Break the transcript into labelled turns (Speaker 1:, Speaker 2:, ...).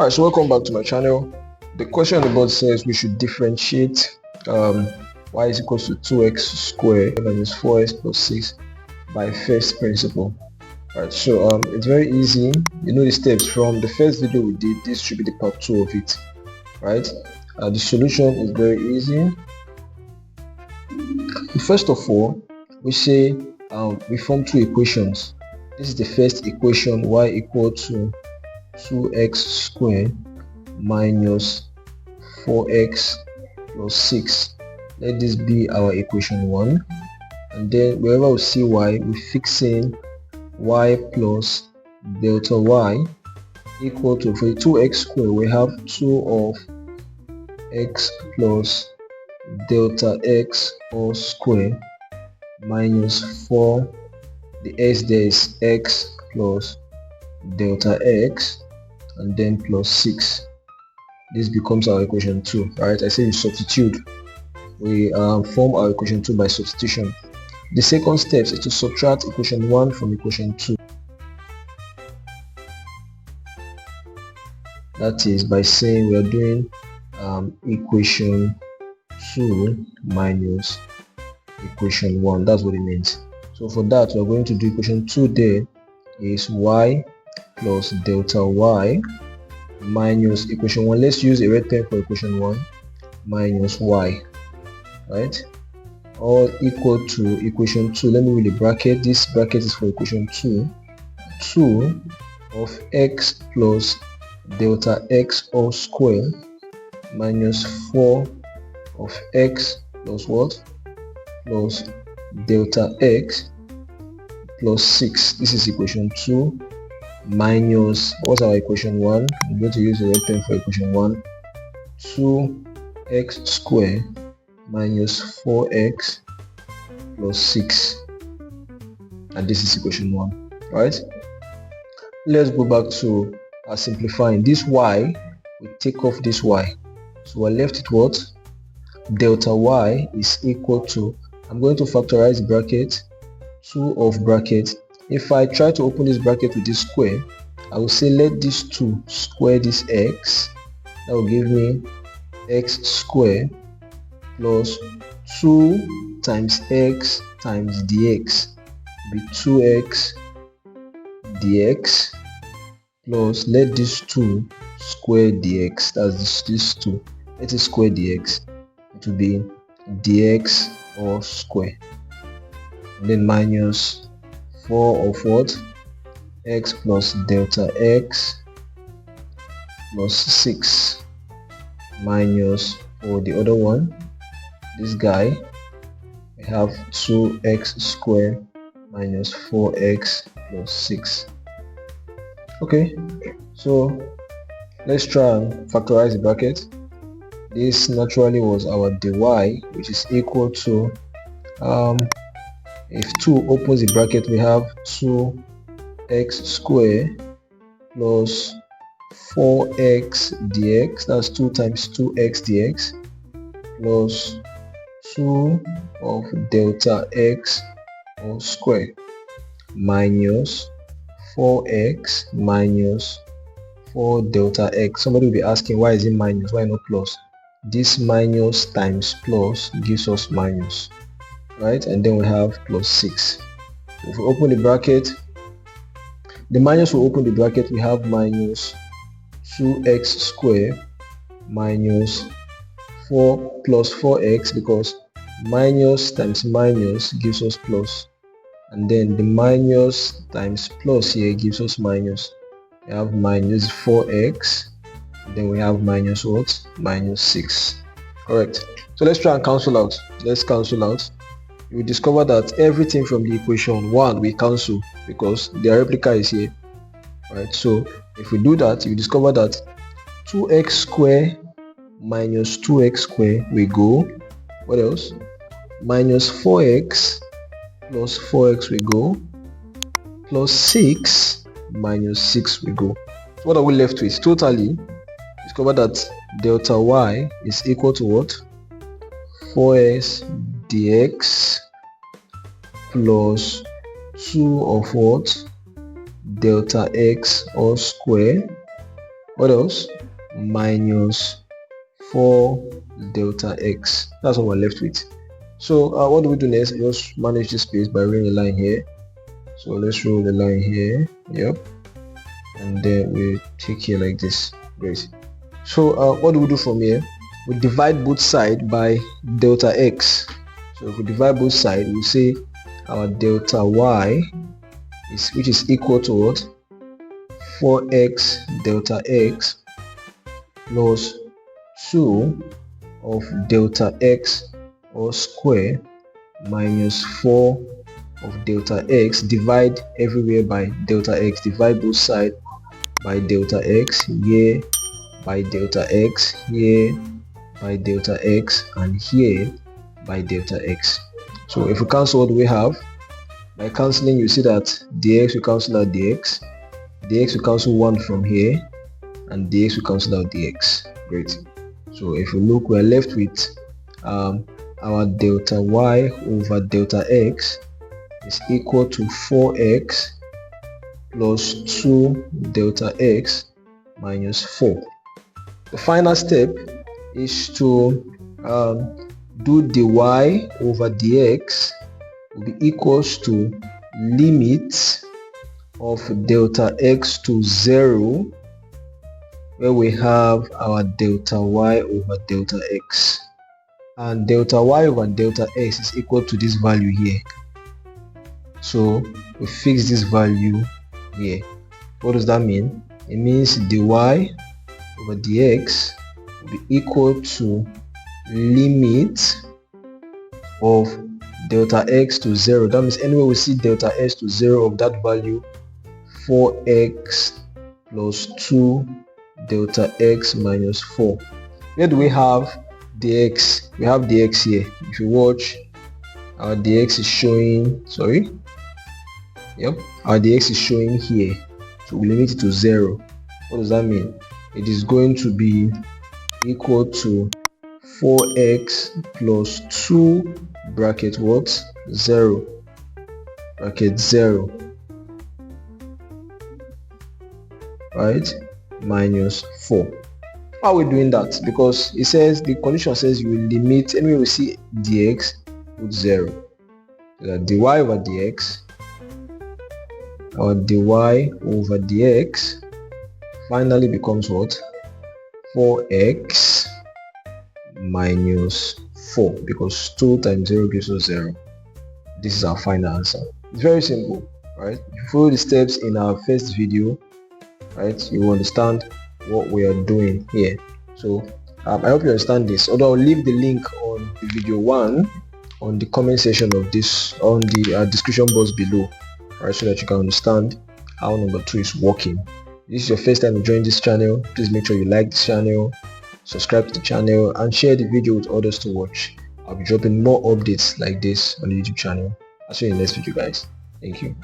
Speaker 1: Alright, so welcome back to my channel. The question on the board says we should differentiate y is equals to 2x squared minus 4x plus 6 by first principle. Alright, so it's very easy. You know the steps from the first video we did. This should be the part 2 of it. Right? The solution is very easy. First of all, we say we form two equations. This is the first equation, y equal to 2x squared minus 4x plus 6. Let this be our equation 1, and then wherever we see y, we fix in y plus delta y equal to, for the 2x squared we have 2 of x plus delta x all square minus 4, the s there is x plus delta x, and then plus 6. This becomes our equation 2. Right, I say we substitute. We form our equation 2 by substitution. The second step is to subtract equation 1 from equation 2. That is by saying we are doing equation 2 minus equation 1. That's what it means. So for that, we are going to do equation 2 there is y plus delta y minus equation 1. Let's use a red pen for equation 1 minus y. Right? All equal to equation 2. Let me read the bracket. This bracket is for equation 2. 2 of x plus delta x all square minus 4 of x plus what? Plus delta x plus 6. This is equation 2 minus, what's our equation 1? I'm going to use a red pen for equation 1. 2x squared minus 4x plus 6, and this is equation 1. Right? Let's go back to simplifying. This y, we take off this y, so we're left with what? Delta y is equal to, I'm going to factorize the bracket, 2 of bracket. If I try to open this bracket with this square, I will say let this 2 square this x. That will give me x squared plus 2 times x times dx be 2x dx plus let this 2 square dx. That's this 2. Let it square dx. It will be dx all square. And then minus 4 of what? X plus delta x plus 6 minus, for the other one, this guy, we have 2x squared minus 4x plus 6. Okay, so let's try and factorize the bracket. This naturally was our dy, which is equal to, if 2 opens the bracket, we have 2x squared plus 4x dx, that's 2 times 2x dx, plus 2 of delta x all square minus 4x minus 4 delta x. Somebody will be asking, why is it minus, why not plus? This minus times plus gives us minus, right? And then we have plus 6. If we open the bracket, the minus will open the bracket, we have minus 2x squared minus 4 plus 4x, because minus times minus gives us plus, and then the minus times plus here gives us minus. We have minus 4x, then we have minus what? Minus 6. Correct. So let's try and cancel out. Let's cancel out. You will discover that everything from the equation 1 we cancel because the replica is here. Right? So if we do that, you discover that 2x squared minus 2x squared we go. What else? Minus 4x plus 4x we go. Plus 6 minus 6 we go. So what are we left with? Totally, discover that delta y is equal to what? 4s dx plus 2 of what? Delta x all square what else? Minus 4 delta x. That's what we're left with. So what do we do next? Just manage this space by rolling a line here. So let's roll the line here. Yep. And then we take here like this. Great. So what do we do from here? We divide both sides by delta x. So if we divide both sides, we say our delta y is, which is equal to what? 4x delta x plus 2 of delta x all square minus 4 of delta x. Divide everywhere by delta x. Divide both sides by delta x, here by delta x, here by delta x, and here by delta x. So if we cancel, what do we have? By cancelling, you see that dx will cancel out dx, dx will cancel 1 from here, and dx will cancel out dx. Great. So if we look, we're left with our delta y over delta x is equal to 4x plus 2 delta x minus 4. The final step is to do dy over dx will be equals to limit of delta x to 0, where we have our delta y over delta x, and delta y over delta x is equal to this value here. So we fix this value here. What does that mean? It means dy over dx will be equal to limit of delta x to 0. That means anywhere we see delta x to 0 of that value, 4x plus 2 delta x minus 4. Where do we have dx? We have dx here. If you watch, our dx is showing, our dx is showing here. So we limit it to 0. What does that mean? It is going to be equal to 4x plus 2 bracket what? 0 bracket 0, right, minus 4. How are we doing that? Because it says, the condition says you will limit anywhere we see dx with 0. So that dy over dx, our dy over dx finally becomes what? 4x minus 4, because 2 times 0 gives us 0. This is our final answer. It's very simple, right? If you follow the steps in our first video, right, you will understand what we are doing here. So I hope you understand this, although I'll leave the link on the video 1 on the comment section of this, on the description box below, right, so that you can understand how number 2 is working. If this is your first time to join this channel, please make sure you like this channel, subscribe to the channel, and share the video with others to watch. I'll be dropping more updates like this on the YouTube channel. I'll see you in the next video, guys. Thank you.